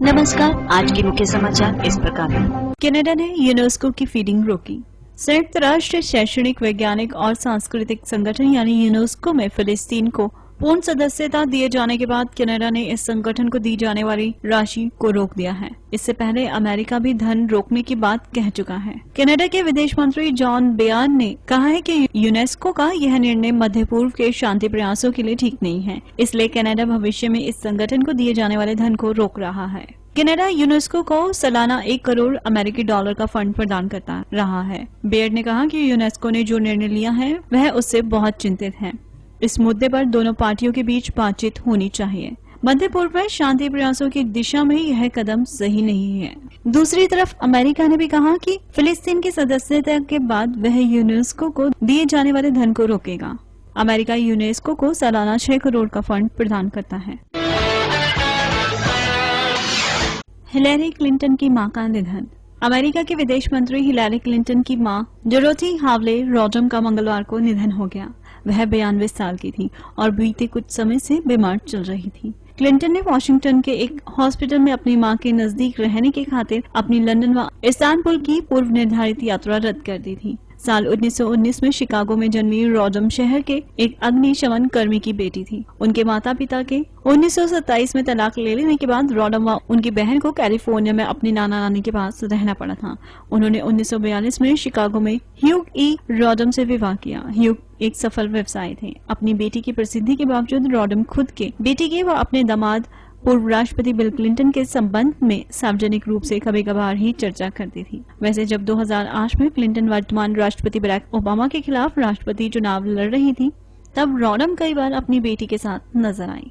नमस्कार, आज के मुख्य समाचार इस प्रकार हैं। कनाडा ने यूनेस्को की फीडिंग रोकी। संयुक्त राष्ट्र शैक्षणिक, वैज्ञानिक और सांस्कृतिक संगठन यानी यूनेस्को में फिलिस्तीन को पूर्ण सदस्यता दिए जाने के बाद कनाडा ने इस संगठन को दी जाने वाली राशि को रोक दिया है। इससे पहले अमेरिका भी धन रोकने की बात कह चुका है। कनाडा के विदेश मंत्री जॉन बेयान ने कहा है कि यूनेस्को का यह निर्णय मध्य पूर्व के शांति प्रयासों के लिए ठीक नहीं है, इसलिए कनाडा भविष्य में इस संगठन को दिए जाने वाले धन को रोक रहा है। कनाडा यूनेस्को को सालाना 1 करोड़ अमेरिकी डॉलर का फंड प्रदान करता रहा है। बेयर ने कहा कि यूनेस्को ने जो निर्णय लिया है वह उससे बहुत चिंतित है। इस मुद्दे पर दोनों पार्टियों के बीच बातचीत होनी चाहिए। मध्य पूर्व में शांति प्रयासों की दिशा में यह कदम सही नहीं है। दूसरी तरफ अमेरिका ने भी कहा कि फिलिस्तीन की सदस्यता के बाद वह यूनेस्को को दिए जाने वाले धन को रोकेगा। अमेरिका यूनेस्को को सालाना 6 करोड़ का फंड प्रदान करता है। हिलेरी क्लिंटन की मां का निधन। अमेरिका के विदेश मंत्री हिलेरी क्लिंटन की मां डोरोथी हावले रॉडम का मंगलवार को निधन हो गया। वह 92 साल की थी और बीते कुछ समय से बीमार चल रही थी। क्लिंटन ने वॉशिंगटन के एक हॉस्पिटल में अपनी मां के नजदीक रहने की खातिर अपनी लंदन व इस्तानबुल की पूर्व निर्धारित यात्रा रद्द कर दी थी। साल 1919 में शिकागो में जन्मी रॉडम शहर के एक अग्निशमन कर्मी की बेटी थी। उनके माता पिता के 1927 में तलाक ले लेने के बाद रॉडम व उनकी बहन को कैलिफोर्निया में अपनी नाना नानी के पास रहना पड़ा था। उन्होंने 1942 में शिकागो में ह्यूग ई रॉडम से विवाह किया। ह्यूग एक सफल व्यवसायी थे। अपनी बेटी की प्रसिद्धि के बावजूद रॉडम खुद के, बेटी के व अपने दामाद पूर्व राष्ट्रपति बिल क्लिंटन के संबंध में सार्वजनिक रूप से कभी कभार ही चर्चा करती थी। वैसे जब 2008 में क्लिंटन वर्तमान राष्ट्रपति बराक ओबामा के खिलाफ राष्ट्रपति चुनाव लड़ रही थी, तब रॉडम कई बार अपनी बेटी के साथ नजर आई।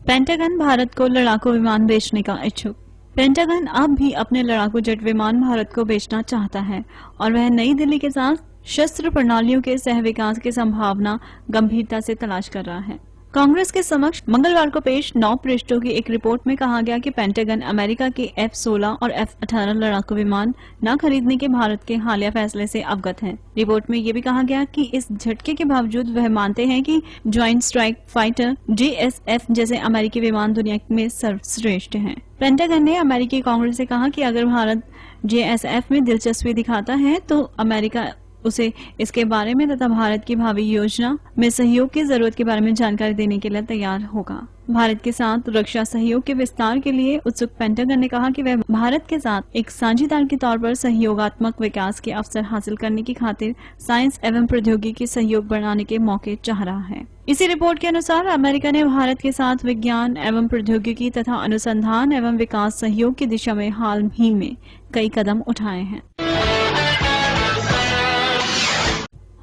पेंटागन भारत को लड़ाकू विमान बेचने का इच्छुक। पेंटागन अब भी अपने लड़ाकू जेट विमान भारत को बेचना चाहता है और वह नई दिल्ली के साथ शस्त्र प्रणालियों के सह विकास की संभावना गंभीरता से तलाश कर रहा है। कांग्रेस के समक्ष मंगलवार को पेश 9 पृष्ठों की एक रिपोर्ट में कहा गया कि पेंटागन अमेरिका के F-16 और F-18 लड़ाकू विमान न खरीदने के भारत के हालिया फैसले से अवगत है। रिपोर्ट में ये भी कहा गया कि इस झटके के बावजूद वह मानते हैं कि ज्वाइंट स्ट्राइक फाइटर JSF जैसे अमेरिकी विमान दुनिया में सर्वश्रेष्ठ हैं। पेंटागन ने अमेरिकी कांग्रेस से कहा कि अगर भारत JSF में दिलचस्पी दिखाता है तो अमेरिका उसे इसके बारे में तथा भारत की भावी योजना में सहयोग की जरूरत के बारे में जानकारी देने के लिए तैयार होगा। भारत के साथ रक्षा सहयोग के विस्तार के लिए उत्सुक पेंटागन ने कहा कि वह भारत के साथ एक साझेदार के तौर पर सहयोगात्मक विकास के अवसर हासिल करने की खातिर साइंस एवं प्रौद्योगिकी सहयोग बढ़ाने के मौके चाह रहा है। इसी रिपोर्ट के अनुसार अमेरिका ने भारत के साथ विज्ञान एवं प्रौद्योगिकी तथा अनुसंधान एवं विकास सहयोग की दिशा में हाल ही में कई कदम उठाए हैं।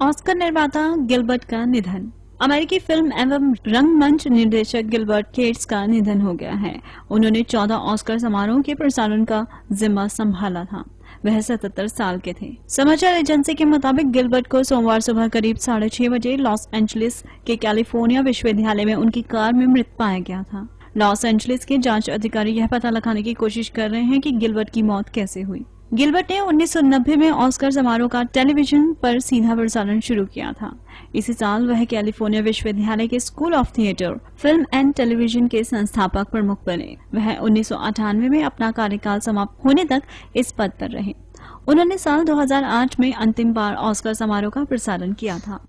ऑस्कर निर्माता गिलबर्ट का निधन। अमेरिकी फिल्म एवं रंगमंच निर्देशक गिलबर्ट केट्स का निधन हो गया है। उन्होंने 14 ऑस्कर समारोह के प्रसारण का जिम्मा संभाला था। वह 77 साल के थे। समाचार एजेंसी के मुताबिक गिलबर्ट को सोमवार सुबह करीब 6:30 बजे लॉस एंजलिस के कैलिफोर्निया विश्वविद्यालय में उनकी कार में मृत पाया गया था। लॉस एंजलिस के जांच अधिकारी यह पता लगाने की कोशिश कर रहे हैं कि गिलबर्ट की मौत कैसे हुई। गिलबर्ट ने 1990 में ऑस्कर समारोह का टेलीविजन पर सीधा प्रसारण शुरू किया था। इसी साल वह कैलिफोर्निया विश्वविद्यालय के school of theatre, film and television के संस्थापक प्रमुख बने। वह 1998 में अपना कार्यकाल समाप्त होने तक इस पद पर रहे। उन्होंने साल 2008 में अंतिम बार ऑस्कर समारोह का प्रसारण किया था।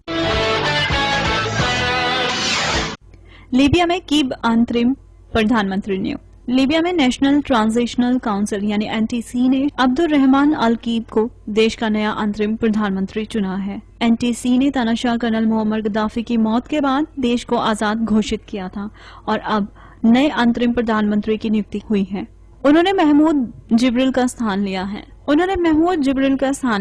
लीबिया में कीब अंतरिम प्रधानमंत्री नियुक्त। लीबिया में नेशनल ट्रांजिशनल काउंसिल यानी NTC ने अब्दुल रहमान अल कीब को देश का नया अंतरिम प्रधानमंत्री चुना है। NTC ने तानाशाह कर्नल मोहम्मद गद्दाफी की मौत के बाद देश को आजाद घोषित किया था और अब नए अंतरिम प्रधानमंत्री की नियुक्ति हुई है। उन्होंने महमूद जिब्रिल का स्थान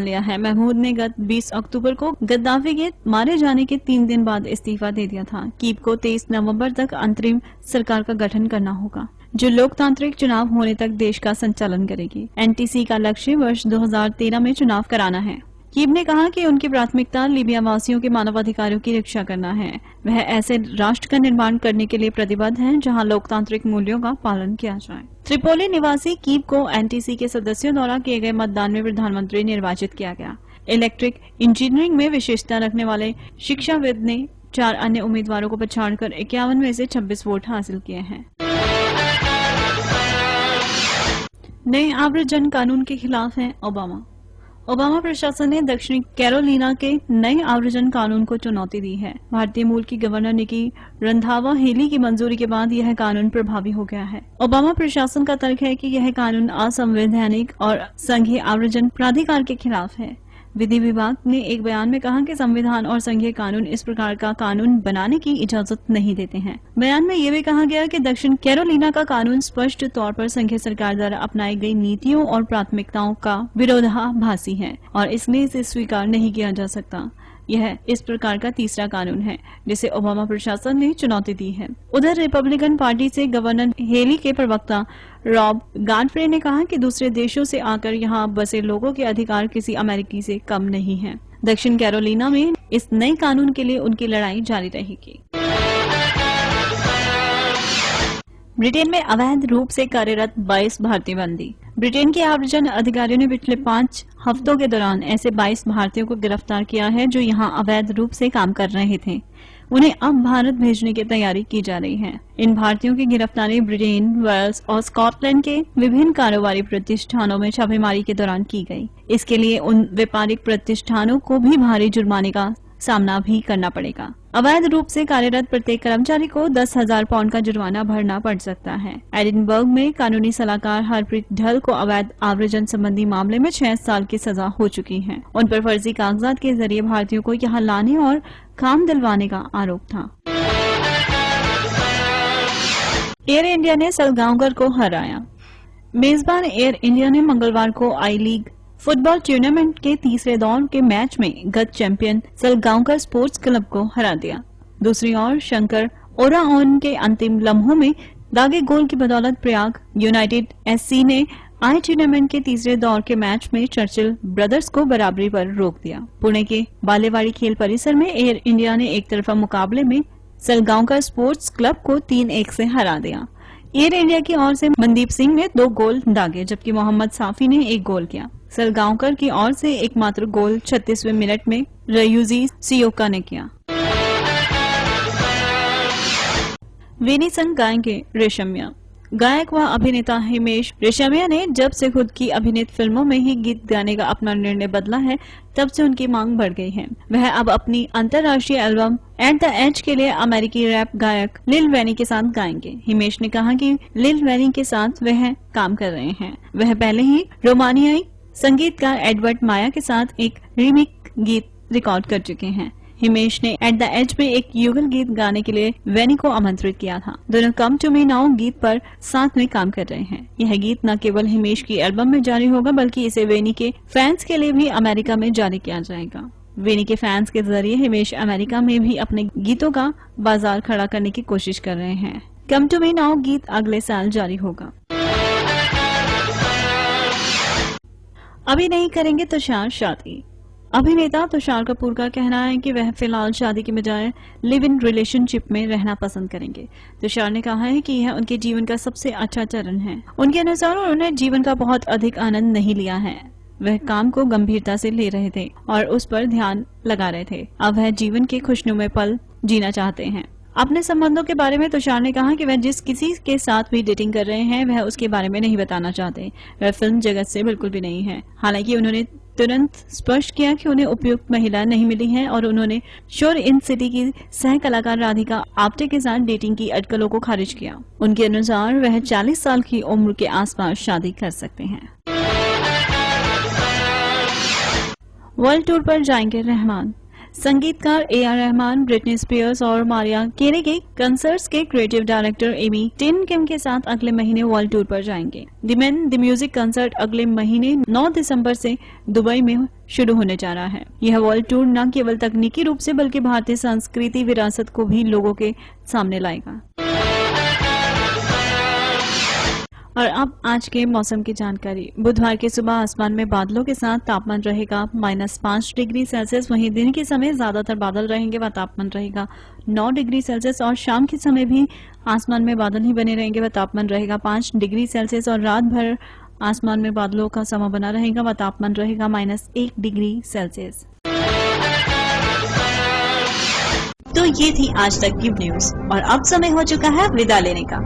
लिया है। महमूद ने गत 20 अक्टूबर को गद्दाफी के मारे जाने के 3 दिन बाद इस्तीफा दे दिया था। कीब को 23 नवंबर तक अंतरिम सरकार का गठन करना होगा, जो लोकतांत्रिक चुनाव होने तक देश का संचालन करेगी। NTC का लक्ष्य वर्ष 2013 में चुनाव कराना है। कीब ने कहा कि उनकी प्राथमिकता लीबिया वासियों के मानवाधिकारों की रक्षा करना है। वह ऐसे राष्ट्र का निर्माण करने के लिए प्रतिबद्ध हैं जहां लोकतांत्रिक मूल्यों का पालन किया जाए। त्रिपोली निवासी कीब को NTC के सदस्यों द्वारा किए गए मतदान में प्रधानमंत्री निर्वाचित किया गया। इलेक्ट्रिक इंजीनियरिंग में विशेषता रखने वाले शिक्षाविद ने 4 अन्य उम्मीदवारों को पछाड़कर 51 में से 26 वोट हासिल किए हैं। नए आव्रजन कानून के खिलाफ है ओबामा। ओबामा प्रशासन ने दक्षिणी कैरोलिना के नए आव्रजन कानून को चुनौती दी है। भारतीय मूल की गवर्नर निकी रंधावा हेली की मंजूरी के बाद यह कानून प्रभावी हो गया है। ओबामा प्रशासन का तर्क है कि यह कानून असंवैधानिक और संघीय आव्रजन प्राधिकार के खिलाफ है। विधि विभाग ने एक बयान में कहा कि संविधान और संघीय कानून इस प्रकार का कानून बनाने की इजाजत नहीं देते हैं। बयान में यह भी कहा गया कि दक्षिण कैरोलिना का कानून स्पष्ट तौर पर संघीय सरकार द्वारा अपनाई गई नीतियों और प्राथमिकताओं का विरोधाभासी है और इसलिए इसे स्वीकार नहीं किया जा सकता। यह इस प्रकार का तीसरा कानून है जिसे ओबामा प्रशासन ने चुनौती दी है। उधर रिपब्लिकन पार्टी से गवर्नर हेली के प्रवक्ता रॉब गाडफ्रे ने कहा कि दूसरे देशों से आकर यहाँ बसे लोगों के अधिकार किसी अमेरिकी से कम नहीं है। दक्षिण कैरोलिना में इस नए कानून के लिए उनकी लड़ाई जारी रहेगी। ब्रिटेन में अवैध रूप से कार्यरत 22 भारतीय बंदी। ब्रिटेन के आव्रजन अधिकारियों ने पिछले 5 हफ्तों के दौरान ऐसे 22 भारतीयों को गिरफ्तार किया है जो यहां अवैध रूप से काम कर रहे थे। उन्हें अब भारत भेजने की तैयारी की जा रही है। इन भारतीयों की गिरफ्तारी ब्रिटेन, वेल्स और स्कॉटलैंड के विभिन्न कारोबारी प्रतिष्ठानों में छापेमारी के दौरान की गई। इसके लिए उन व्यापारिक प्रतिष्ठानों को भी भारी जुर्माने का सामना भी करना पड़ेगा। अवैध रूप से कार्यरत प्रत्येक कर्मचारी को 10,000 पाउंड का जुर्माना भरना पड़ सकता है। एडिनबर्ग में कानूनी सलाहकार हरप्रीत ढल को अवैध आव्रजन संबंधी मामले में 6 साल की सजा हो चुकी है। उन पर फर्जी कागजात के जरिए भारतीयों को यहाँ लाने और काम दिलवाने का आरोप था। एयर इंडिया ने सलगांवकर को हराया। मेजबान एयर इंडिया ने मंगलवार को आई लीग फुटबॉल टूर्नामेंट के तीसरे दौर के मैच में गत चैंपियन सलगांवकर स्पोर्ट्स क्लब को हरा दिया। दूसरी ओर शंकर ओराओन के अंतिम लम्हों में दागे गोल की बदौलत प्रयाग यूनाइटेड एससी ने आई टूर्नामेंट के तीसरे दौर के मैच में चर्चिल ब्रदर्स को बराबरी पर रोक दिया। पुणे के बालेवाड़ी खेल परिसर में एयर इंडिया ने एक तरफा मुकाबले में सलगांवकर स्पोर्ट्स क्लब को 3-1 से हरा दिया। एयर इंडिया की ओर से मनदीप सिंह ने 2 गोल दागे जबकि मोहम्मद साफी ने 1 गोल किया। सलगांवकर की ओर से एकमात्र गोल 36वें मिनट में रयूजी सियोका ने किया। वेनी संग गाएंगे रेशमिया। गायक व अभिनेता हिमेश रेशमिया ने जब से खुद की अभिनीत फिल्मों में ही गीत गाने का अपना निर्णय बदला है तब से उनकी मांग बढ़ गई है। वह अब अपनी अंतर्राष्ट्रीय एल्बम एट द एज के लिए अमेरिकी रैप गायक लिल वैनी के साथ गाएंगे। हिमेश ने कहा कि लिल वैनी के साथ वह काम कर रहे हैं। वह पहले ही रोमानियाई संगीतकार एडवर्ड माया के साथ एक रीमिक गीत रिकॉर्ड कर चुके हैं। हिमेश ने एट द एज में एक युगल गीत गाने के लिए वैनी को आमंत्रित किया था। दोनों कम टू मी नाउ गीत पर साथ में काम कर रहे हैं। यह गीत न केवल हिमेश की एल्बम में जारी होगा बल्कि इसे वैनी के फैंस के लिए भी अमेरिका में जारी किया जाएगा। वैनी के फैंस के जरिए हिमेश अमेरिका में भी अपने गीतों का बाजार खड़ा करने की कोशिश कर रहे हैं। कम टू मी नाउ गीत अगले साल जारी होगा। अभी नहीं करेंगे तुषार शादी। अभिनेता तुषार कपूर का कहना है कि वह फिलहाल शादी के बजाय लिव इन रिलेशनशिप में रहना पसंद करेंगे। तुषार ने कहा है कि यह उनके जीवन का सबसे अच्छा चरण है। उनके अनुसार उन्होंने जीवन का बहुत अधिक आनंद नहीं लिया है। वह काम को गंभीरता से ले रहे थे और उस पर ध्यान लगा रहे थे। अब वह जीवन के खुशनुमे पल जीना चाहते हैं। अपने संबंधों के बारे में तुषार ने कहा कि वह जिस किसी के साथ भी डेटिंग कर रहे हैं वह उसके बारे में नहीं बताना चाहते। वह फिल्म जगत से बिल्कुल भी नहीं है। हालांकि उन्होंने तुरंत स्पष्ट किया कि उन्हें उपयुक्त महिला नहीं मिली है और उन्होंने शोर इन सिटी की सह कलाकार राधिका आप्टे के साथ डेटिंग की अटकलों को खारिज किया। उनके अनुसार वह 40 साल की उम्र के आसपास शादी कर सकते हैं। वर्ल्ड टूर पर जाएंगे रहमान। संगीतकार ए.आर. रहमान, ब्रिटनी स्पीयर्स और मारिया केरे के कंसर्ट्स के क्रिएटिव डायरेक्टर एमी टिन किम के साथ अगले महीने वर्ल्ड टूर पर जाएंगे। The man the music concert अगले महीने 9 दिसंबर से दुबई में शुरू होने जा रहा है। यह वर्ल्ड टूर न केवल तकनीकी रूप से बल्कि भारतीय संस्कृति विरासत को भी लोगों के सामने लाएगा। और अब आज के मौसम की जानकारी। बुधवार की सुबह आसमान में बादलों के साथ तापमान रहेगा -5 डिग्री सेल्सियस। वहीं दिन के समय ज्यादातर बादल रहेंगे व तापमान रहेगा 9 डिग्री सेल्सियस। और शाम के समय भी आसमान में बादल ही बने रहेंगे व तापमान रहेगा 5 डिग्री सेल्सियस। और रात भर आसमान में बादलों का समा बना रहेगा व तापमान रहेगा -1 डिग्री सेल्सियस। तो ये थी आज तक की न्यूज और अब समय हो चुका है विदा लेने का।